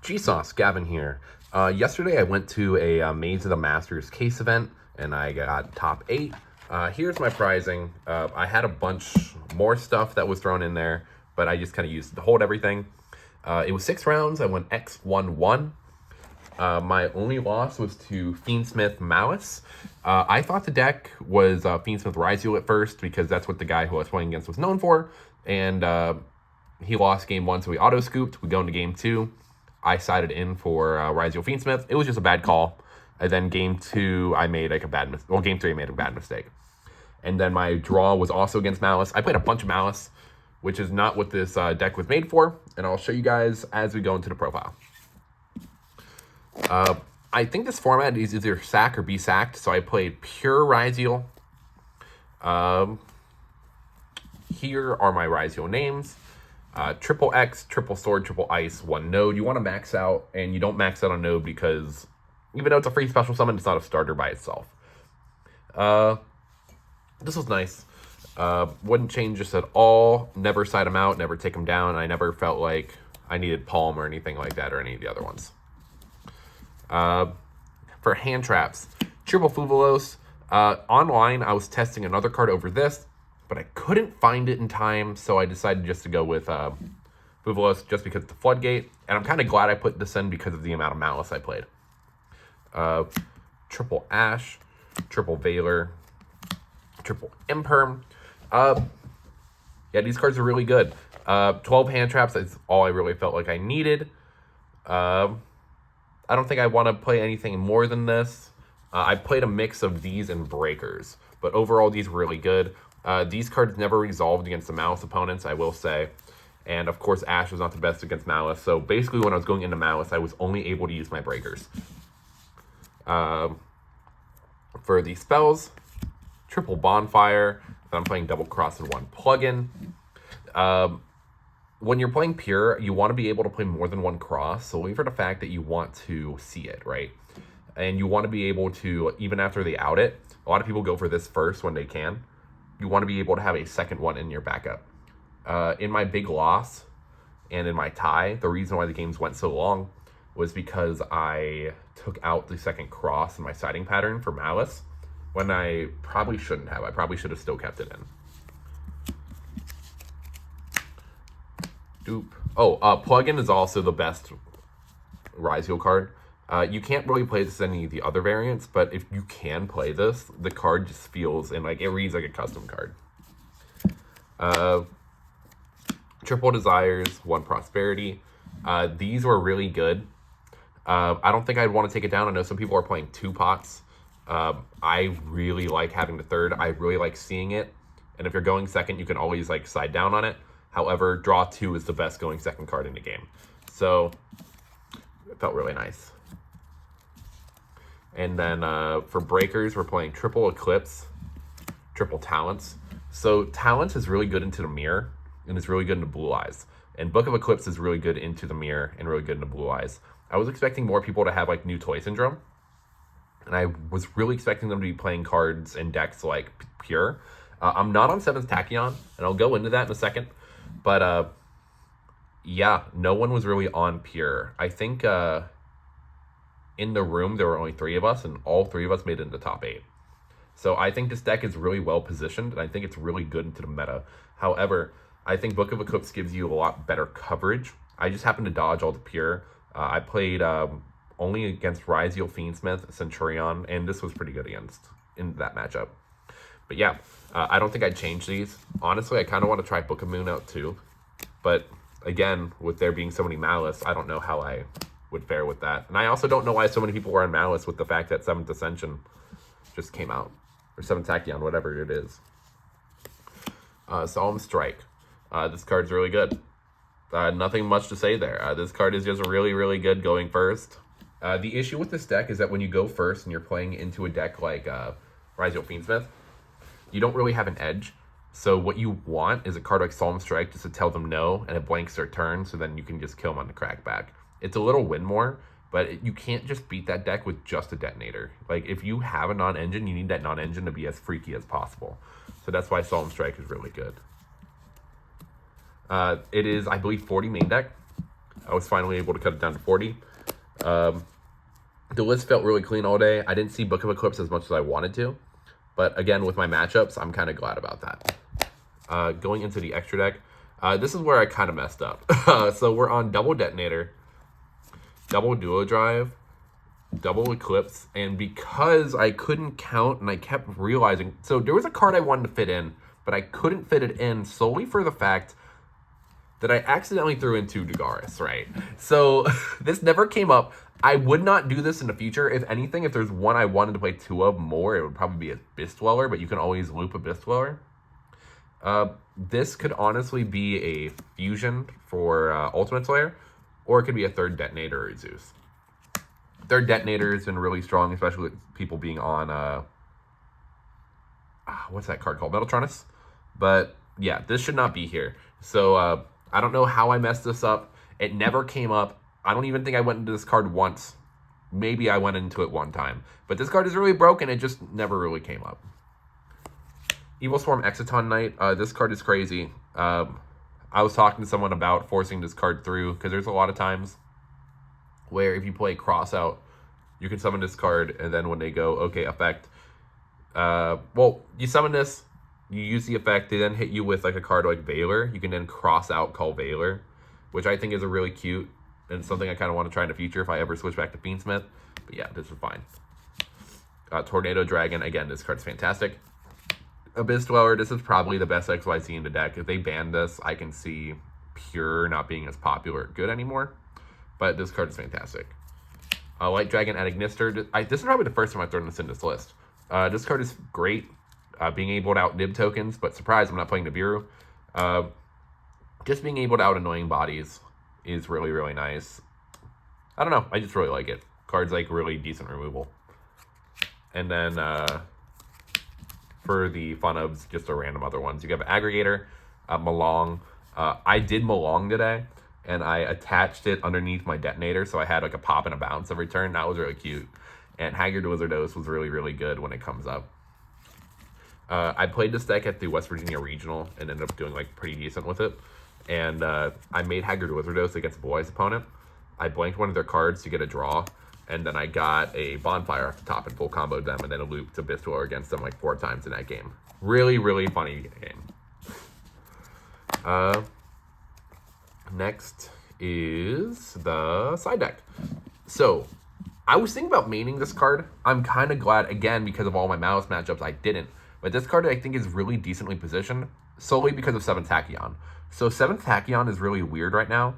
G-Sauce, Gavin here. Yesterday I went to a Maze of the Masters case event and I got top 8. Here's my prizing. I had a bunch more stuff that was thrown in there, but I just kind of used it to hold everything. It was 6 rounds. I went X1-1. My only loss was to Fiendsmith Malice. I thought the deck was Fiendsmith Ryzeal at first because that's what the guy who I was playing against was known for. And he lost game 1, so we auto-scooped. We go into game 2. I sided in for Ryzeal Fiendsmith. It was just a bad call. And then game 2, I made like a bad mistake. Well, game 3, I made a bad mistake. And then my draw was also against Malice. I played a bunch of Malice, which is not what this deck was made for. And I'll show you guys as we go into the profile. I think this format is either sack or be sacked. So I played pure Ryzeal. Here are my Ryzeal names. Triple X, triple sword, triple ice, 1 node. You want to max out, and you don't max out on node because even though it's a free special summon, it's not a starter by itself. This was nice. Wouldn't change this at all. Never side them out, never take them down. I never felt like I needed Palm or anything like that or any of the other ones. For hand traps, triple Fuvalos. Online, I was testing another card over this, but I couldn't find it in time, so I decided just to go with Fuvalos just because it's the Floodgate. And I'm kind of glad I put this in because of the amount of Malice I played. Triple Ash, triple Valor, triple Imperm. Yeah, these cards are really good. 12 hand traps is all I really felt like I needed. I don't think I want to play anything more than this. I played a mix of these and Breakers, but overall these were really good. These cards never resolved against the Malice opponents, I will say. And of course, Ash was not the best against Malice. So basically when I was going into Malice, I was only able to use my Breakers. For the spells, triple Bonfire. I'm playing double cross and 1 plugin. When you're playing pure, you want to be able to play more than 1 cross. So leave for the fact that you want to see it, right? And you want to be able to, even after they out it, a lot of people go for this first when they can. You want to be able to have a second one in your backup. In my big loss and in my tie, the reason why the games went so long was because I took out the second cross in my siding pattern for Malice when I probably shouldn't have. I probably should have still kept it in. Doop. Oh, Plugin is also the best Ryzeal card. You can't really play this in any of the other variants, but if you can play this, the card just feels, and like it reads like a custom card. Triple Desires, 1 Prosperity. These were really good. I don't think I'd want to take it down. I know some people are playing 2 pots. I really like having the third. I really like seeing it. And if you're going second, you can always like side down on it. However, draw 2 is the best going second card in the game. So it felt really nice. And then for Breakers, we're playing triple Eclipse, triple Talents. So Talents is really good into the mirror, and it's really good into Blue Eyes. And Book of Eclipse is really good into the mirror and really good into Blue Eyes. I was expecting more people to have like New Toy Syndrome, and I was really expecting them to be playing cards in decks like Pure. I'm not on 7th Tachyon, and I'll go into that in a second. But yeah, no one was really on Pure. I think in the room, there were only 3 of us, and all 3 of us made it into top 8. So I think this deck is really well positioned, and I think it's really good into the meta. However, I think Book of Eclipse gives you a lot better coverage. I just happened to dodge all the Pure. I played only against Ryzeal, Fiendsmith, Centurion, and this was pretty good in that matchup. But yeah, I don't think I'd change these. Honestly, I kind of want to try Book of Moon out too. But again, with there being so many Malice, I don't know how I would fare with that. And I also don't know why so many people were on Malice with the fact that 7th Ascension just came out. Or 7th Tachyon, whatever it is. Solemn Strike. This card's really good. Nothing much to say there. This card is just really, really good going first. The issue with this deck is that when you go first and you're playing into a deck like Ryzeal Fiendsmith, you don't really have an edge. So what you want is a card like Solemn Strike just to tell them no, and it blanks their turn, so then you can just kill them on the crackback. It's a little win more, but you can't just beat that deck with just a detonator. Like, if you have a non-engine, you need that non-engine to be as freaky as possible. So that's why Solemn Strike is really good. It is, I believe, 40 main deck. I was finally able to cut it down to 40. The list felt really clean all day. I didn't see Book of Eclipse as much as I wanted to. But again, with my matchups, I'm kind of glad about that. Going into the extra deck, this is where I kind of messed up. So we're on double Detonator, double Duo Drive, double Eclipse, and because I couldn't count and I kept realizing, so there was a card I wanted to fit in, but I couldn't fit it in solely for the fact that I accidentally threw in 2 Dagaris, right? So this never came up. I would not do this in the future. If anything, if there's one I wanted to play 2 of more, it would probably be a Abyss Dweller, but you can always loop a Abyss Dweller. This could honestly be a fusion for Ultimate Slayer, or it could be a third Detonator or Zeus. Third Detonator has been really strong, especially with people being on, what's that card called? Metaltronus? But yeah, this should not be here. So I don't know how I messed this up. It never came up. I don't even think I went into this card once. Maybe I went into it one time. But this card is really broken. It just never really came up. Evil Swarm Exciton Knight. This card is crazy. I was talking to someone about forcing this card through, because there's a lot of times where if you play Cross Out, you can summon this card, and then when they go, okay, effect. Well, you summon this, you use the effect, they then hit you with like a card like Valor. You can then cross out, call Valor, which I think is a really cute and something I kind of want to try in the future if I ever switch back to Fiendsmith. But yeah, this is fine. Tornado Dragon, again, this card's fantastic. Abyss Dweller, this is probably the best XYZ in the deck. If they ban this, I can see Pure not being as popular or good anymore. But this card is fantastic. Light Dragon at Ignister. This is probably the first time I've thrown this in this list. This card is great. Being able to out-nib tokens, but surprise, I'm not playing Nibiru. Just being able to out-annoying bodies is really, really nice. I don't know. I just really like it. Card's like really decent removal. And then for the fun ofs, just a random other ones. You have Aggregator, Malong. I did Malong today, and I attached it underneath my Detonator, so I had like a pop and a bounce every turn. That was really cute. And Haggard Wizardos was really, really good when it comes up. I played this deck at the West Virginia Regional and ended up doing like pretty decent with it. And I made Haggard Wizardos against a Blue Eyes opponent. I blanked one of their cards to get a draw, and then I got a Bonfire off the top and full comboed them, and then a loop to Abyss Dweller against them like 4 times in that game. Really, really funny game. Next is the side deck. So I was thinking about maining this card. I'm kind of glad, again, because of all my Mouse matchups, I didn't. But this card, I think, is really decently positioned solely because of 7th Tachyon. So 7th Tachyon is really weird right now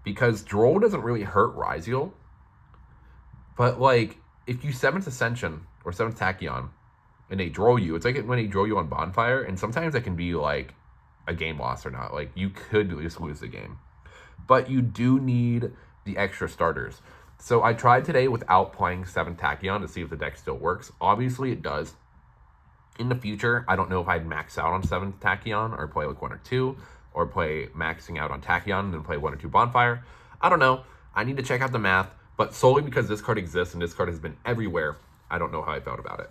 because Droll doesn't really hurt Ryzeal. But, like, if you 7th Ascension or 7th Tachyon and they draw you, it's like when they draw you on Bonfire, and sometimes it can be, like, a game loss or not. Like, you could just lose the game. But you do need the extra starters. So I tried today without playing 7th Tachyon to see if the deck still works. Obviously, it does. In the future, I don't know if I'd max out on 7th Tachyon or play like 1 or 2, or play maxing out on Tachyon and then play 1 or 2 Bonfire. I don't know. I need to check out the math, but solely because this card exists and this card has been everywhere, I don't know how I felt about it.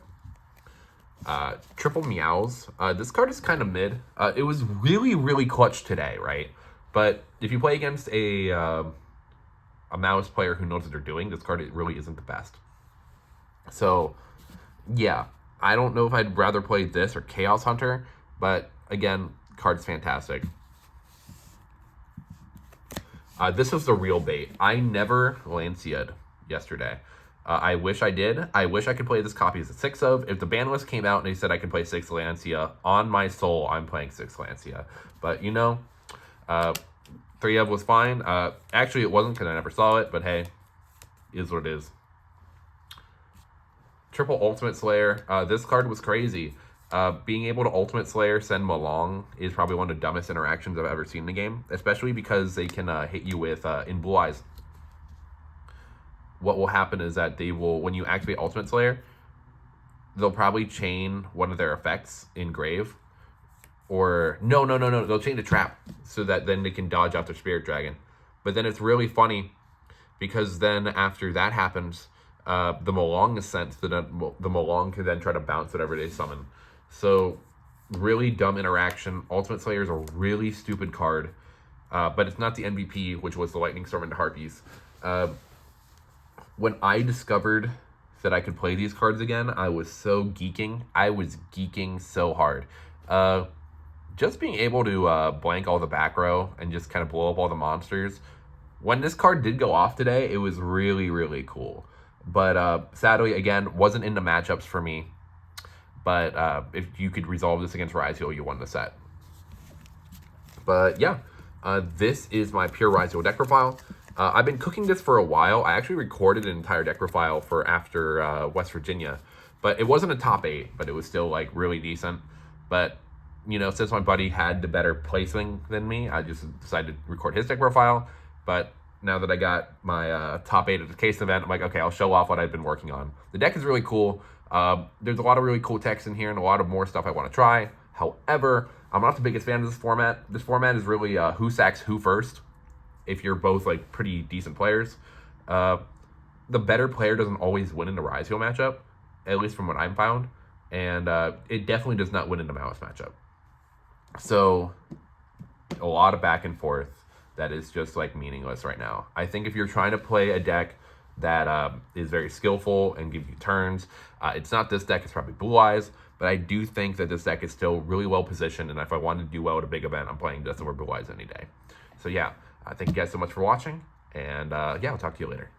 Triple Meows. This card is kind of mid. It was really, really clutch today, right? But if you play against a Mouse player who knows what they're doing, this card really isn't the best. So, yeah. I don't know if I'd rather play this or Chaos Hunter, but again, card's fantastic. This was the real bait. I never Lancia'd yesterday. I wish I did. I wish I could play this copy as a 6 of. If the ban list came out and they said I could play 6 Lancia, on my soul, I'm playing 6 Lancia. But, you know, 3 of was fine. Actually, it wasn't because I never saw it, but hey, is what it is. Triple Ultimate Slayer. This card was crazy. Being able to Ultimate Slayer send Malong is probably one of the dumbest interactions I've ever seen in the game, especially because they can hit you with in Blue Eyes. What will happen is that they will, when you activate Ultimate Slayer, they'll probably chain one of their effects in Grave. Or, no, they'll chain the trap so that then they can dodge out their Spirit Dragon. But then it's really funny because then after that happens, the Malong is sent, so that the Malong can then try to bounce whatever they summon. So, really dumb interaction. Ultimate Slayer is a really stupid card. but it's not the MVP, which was the Lightning Storm into Harpies. When I discovered that I could play these cards again, I was so geeking. I was geeking so hard. Just being able to blank all the back row and just kind of blow up all the monsters. When this card did go off today, it was really, really cool. But sadly, again, wasn't into matchups for me. But if you could resolve this against Ryzeal, you won the set. But yeah, this is my pure Ryzeal deck profile. I've been cooking this for a while. I actually recorded an entire deck profile for after West Virginia. But it wasn't a top 8, but it was still like really decent. But, you know, since my buddy had the better placing than me, I just decided to record his deck profile. But now that I got my top 8 at the case event, I'm like, okay, I'll show off what I've been working on. The deck is really cool. There's a lot of really cool text in here and a lot of more stuff I want to try. However, I'm not the biggest fan of this format. This format is really who sacks who first, if you're both like pretty decent players. The better player doesn't always win in the Ryzeal matchup, at least from what I've found. And it definitely does not win in the Malice matchup. So a lot of back and forth that is just like meaningless right now. I think if you're trying to play a deck that is very skillful and gives you turns, it's not this deck, it's probably Blue Eyes, but I do think that this deck is still really well positioned, and if I wanted to do well at a big event, I'm playing this over Blue Eyes any day. So yeah, thank you guys so much for watching, and yeah, I'll talk to you later.